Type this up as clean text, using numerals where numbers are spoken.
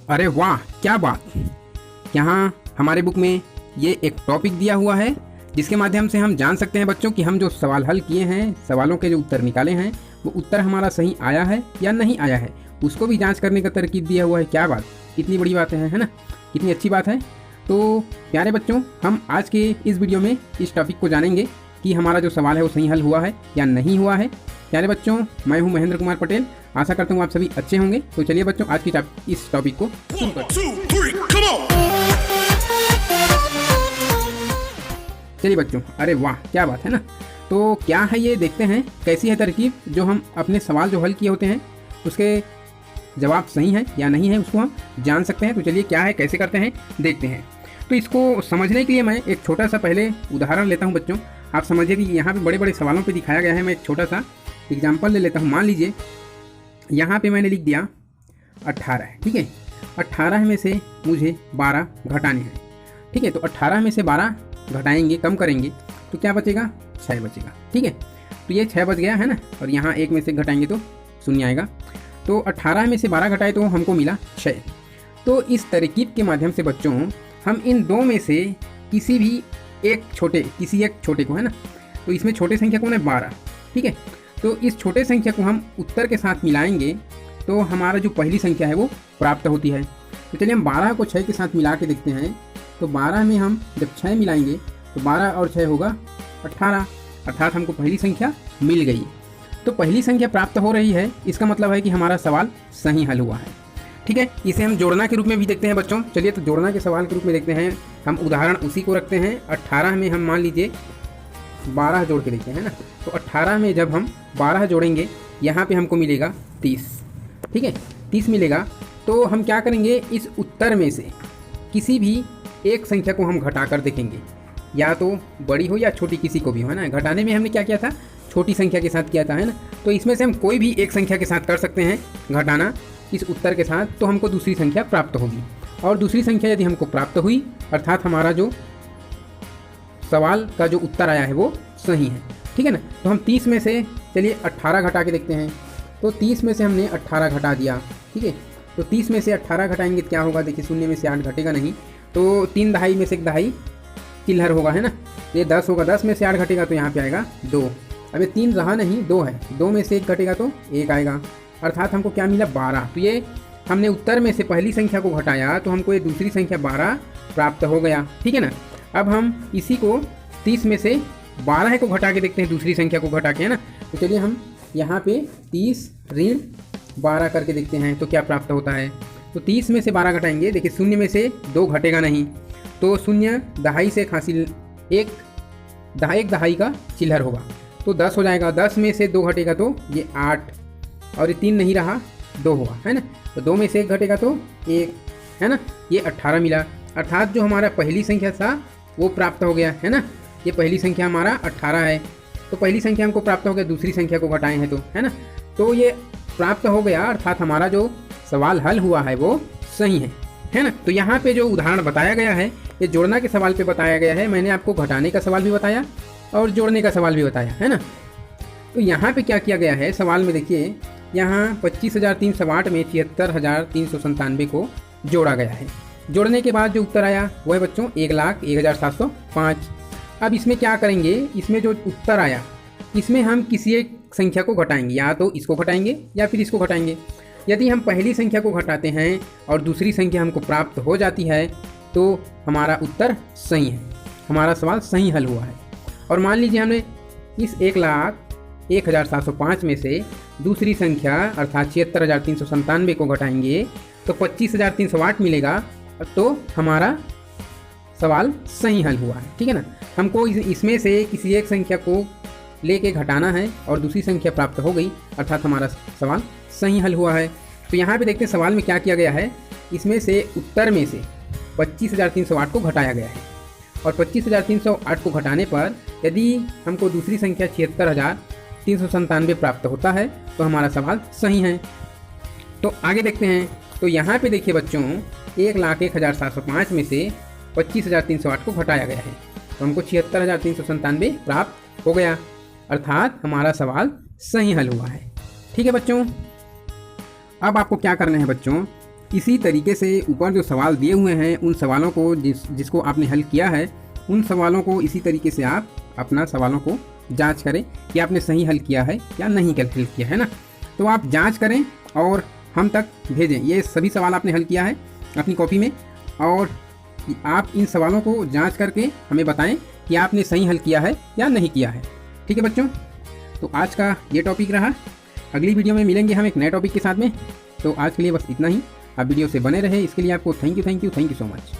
अरे वाह, क्या बात। यहाँ हमारे बुक में ये एक टॉपिक दिया हुआ है जिसके माध्यम से हम जान सकते हैं बच्चों कि हम जो सवाल हल किए हैं, सवालों के जो उत्तर निकाले हैं, वो उत्तर हमारा सही आया है या नहीं आया है, उसको भी जांच करने का तरकीब दिया हुआ है। क्या बात, कितनी बड़ी बात है ना, कितनी अच्छी बात है। तो प्यारे बच्चों, हम आज के इस वीडियो में इस टॉपिक को जानेंगे कि हमारा जो सवाल है वो सही हल हुआ है या नहीं हुआ है। प्यारे बच्चों, मैं हूं महेंद्र कुमार पटेल, आशा करता हूं आप सभी अच्छे होंगे। तो चलिए बच्चों, आज की इस टॉपिक को शुरू करते हैं। चलिए बच्चों, अरे वाह, क्या बात है ना। तो क्या है ये, देखते हैं कैसी है तरकीब जो हम अपने सवाल जो हल किए होते हैं उसके जवाब सही है या नहीं है उसको हम जान सकते हैं। तो चलिए क्या है, कैसे करते हैं, देखते हैं। तो इसको समझने के लिए मैं एक छोटा सा पहले उदाहरण लेता हूं बच्चों। आप समझिए कि यहाँ पे बड़े बड़े सवालों पे दिखाया गया है। मैं एक छोटा सा एग्जाम्पल ले लेता हूँ। मान लीजिए यहाँ पे मैंने लिख दिया 18 है, ठीक है। 18 में से मुझे 12 घटाने हैं, ठीक है। तो 18 में से 12 घटाएंगे, कम करेंगे तो क्या बचेगा, 6 बचेगा, ठीक है। तो ये 6 बच गया है ना, और यहाँ 1 में से घटाएंगे तो 0 आएगा। तो 18 में से 12 घटाए तो हमको मिला 6। तो इस तरकीब के माध्यम से बच्चों हम इन दो में से किसी एक छोटे को, है ना, तो इसमें छोटे संख्या कौन है, 12, ठीक है। तो इस छोटे संख्या को हम उत्तर के साथ मिलाएंगे तो हमारा जो पहली संख्या है वो प्राप्त होती है। तो चलिए हम 12 को 6 के साथ मिला के देखते हैं। तो 12 में हम जब 6 मिलाएंगे तो 12 और 6 होगा 18, अर्थात हमको पहली संख्या मिल गई। तो पहली संख्या प्राप्त हो रही है, इसका मतलब है कि हमारा सवाल सही हल हुआ है, ठीक है। इसे हम जोड़ना के रूप में भी देखते हैं बच्चों। चलिए तो जोड़ना के सवाल के रूप में देखते हैं। हम उदाहरण उसी को रखते हैं। 18 में हम मान लीजिए 12 जोड़ के देखते हैं ना। तो 18 में जब हम 12 जोड़ेंगे यहाँ पे हमको मिलेगा 30, ठीक है, 30 मिलेगा। तो हम क्या करेंगे, इस उत्तर में से किसी भी एक संख्या को हम घटा कर देखेंगे, या तो बड़ी हो या छोटी, किसी को भी हो, है ना। घटाने में हमने क्या किया था, छोटी संख्या के साथ किया था, है ना। तो इसमें से हम कोई भी एक संख्या के साथ कर सकते हैं घटाना इस उत्तर के साथ, तो हमको दूसरी संख्या प्राप्त होगी। और दूसरी संख्या यदि हमको प्राप्त हुई, अर्थात हमारा जो सवाल का जो उत्तर आया है वो सही है, ठीक है ना। तो हम 30 में से चलिए 18 घटा के देखते हैं। तो 30 में से हमने 18 घटा दिया, ठीक है। तो 30 में से 18 घटाएंगे तो क्या होगा, देखिए 0 में से 8 घटेगा नहीं, तो 3 दहाई में से 1 दहाई चिल्हर होगा, है ना। ये 10 होगा, 10 में से 8 घटेगा तो यहाँ पे आएगा 2। अब ये 3 रहा नहीं, 2 है, 2 में से 1 घटेगा तो 1 आएगा, अर्थात हमको क्या मिला, 12। तो ये हमने उत्तर में से पहली संख्या को घटाया तो हमको ये दूसरी संख्या 12 प्राप्त हो गया, ठीक है ना। अब हम इसी को 30 में से 12 को घटा के देखते हैं, दूसरी संख्या को घटा के, है ना। तो चलिए हम यहाँ पे 30 ऋण 12 करके देखते हैं तो क्या प्राप्त होता है। तो 30 में से 12 घटाएंगे, देखिए 0 में से 2 घटेगा नहीं, तो 0 दहाई से हासिल 1 दहाई का चिल्हर होगा, तो 10 हो जाएगा। 10 में से 2 घटेगा तो ये 8, और ये 3 नहीं रहा, 2 होगा, है ना। तो 2 में से 1 घटेगा तो 1, है ना। ये 18 मिला, अर्थात जो हमारा पहली संख्या था वो प्राप्त हो गया, है ना। ये पहली संख्या हमारा 18 है, तो पहली संख्या हमको प्राप्त हो गया, दूसरी संख्या को घटाए हैं तो, है ना। तो ये प्राप्त हो गया, अर्थात हमारा जो सवाल हल हुआ है वो सही है ना। तो यहाँ पे जो उदाहरण बताया गया है ये जोड़ना के सवाल पे बताया गया है। मैंने आपको घटाने का सवाल भी बताया और जोड़ने का सवाल भी बताया, है ना। तो यहाँ पे क्या किया गया है सवाल में, देखिए यहाँ 25,308 में 76,397 को जोड़ा गया है। जोड़ने के बाद जो उत्तर आया वो है बच्चों 1,01,705। अब इसमें क्या करेंगे, इसमें जो उत्तर आया इसमें हम किसी एक संख्या को घटाएंगे, या तो इसको घटाएंगे या फिर इसको घटाएंगे। यदि हम पहली संख्या को घटाते हैं और दूसरी संख्या हमको प्राप्त हो जाती है तो हमारा उत्तर सही है, हमारा सवाल सही हल हुआ है। और मान लीजिए हमने इस 1,01,705 में से दूसरी संख्या अर्थात 76,397 को घटाएंगे तो 25,308 मिलेगा, तो हमारा सवाल सही हल हुआ है, ठीक है ना। हमको इसमें से किसी एक संख्या को लेके घटाना है और दूसरी संख्या प्राप्त हो गई, अर्थात हमारा सवाल सही हल हुआ है। तो यहाँ पे देखते हैं सवाल में क्या किया गया है। इसमें से उत्तर में से 25,308 को घटाया गया है, और 25,308 को घटाने पर यदि हमको दूसरी संख्या 76,397 प्राप्त होता है तो हमारा सवाल सही है। तो आगे देखते हैं। तो यहाँ पे देखिए बच्चों 1,01,705 में से 25,308 को घटाया गया है तो हमको 76,397 प्राप्त हो गया, अर्थात हमारा सवाल सही हल हुआ है, ठीक है बच्चों। अब आपको क्या करना है बच्चों, इसी तरीके से ऊपर जो सवाल दिए हुए हैं उन सवालों को जिसको आपने हल किया है, उन सवालों को इसी तरीके से आप अपना सवालों को जांच करें कि आपने सही हल किया है या नहीं हल किया है ना। तो आप जांच करें और हम तक भेजें। ये सभी सवाल आपने हल किया है अपनी कॉपी में, और आप इन सवालों को जांच करके हमें बताएं कि आपने सही हल किया है या नहीं किया है। ठीक है बच्चों, तो आज का ये टॉपिक रहा। अगली वीडियो में मिलेंगे हम एक नए टॉपिक के साथ में। तो आज के लिए बस इतना ही। आप वीडियो से बने रहे, इसके लिए आपको थैंक यू सो मच।